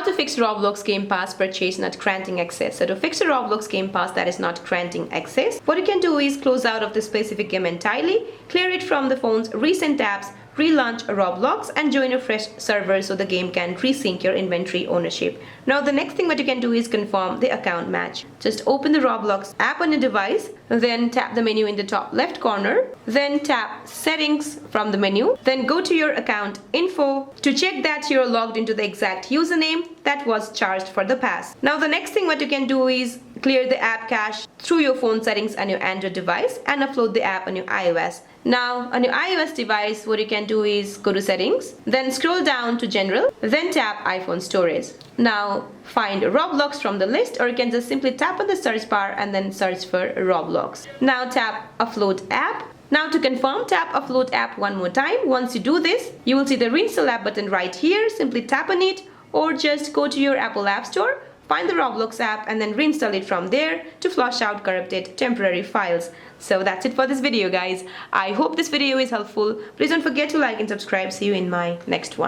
to fix Roblox Game Pass purchase not granting access. So to fix a Roblox Game Pass that is not granting access, what you can do is close out of the specific game entirely, clear it from the phone's recent apps, relaunch Roblox and join a fresh server so the game can resync your inventory ownership. Now the next thing what you can do is confirm the account match. Just open the Roblox app on your device, then tap the menu in the top left corner, then tap settings from the menu, then go to your account info to check that you're logged into the exact username that was charged for the pass. Now the next thing what you can do is clear the app cache through your phone settings on your Android device and upload the app on your iOS. Now on your iOS device, what you can do is go to settings, then scroll down to general, then tap iPhone storage. Now find Roblox from the list, or you can just simply tap on the search bar and then search for Roblox. Now tap upload app. Now to confirm, tap upload app one more time. Once you do this, you will see the reinstall app button right here. Simply tap on it or just go to your Apple App Store, find the Roblox app and then reinstall it from there to flush out corrupted temporary files. So that's it for this video, guys. I hope this video is helpful. Please don't forget to like and subscribe. See you in my next one.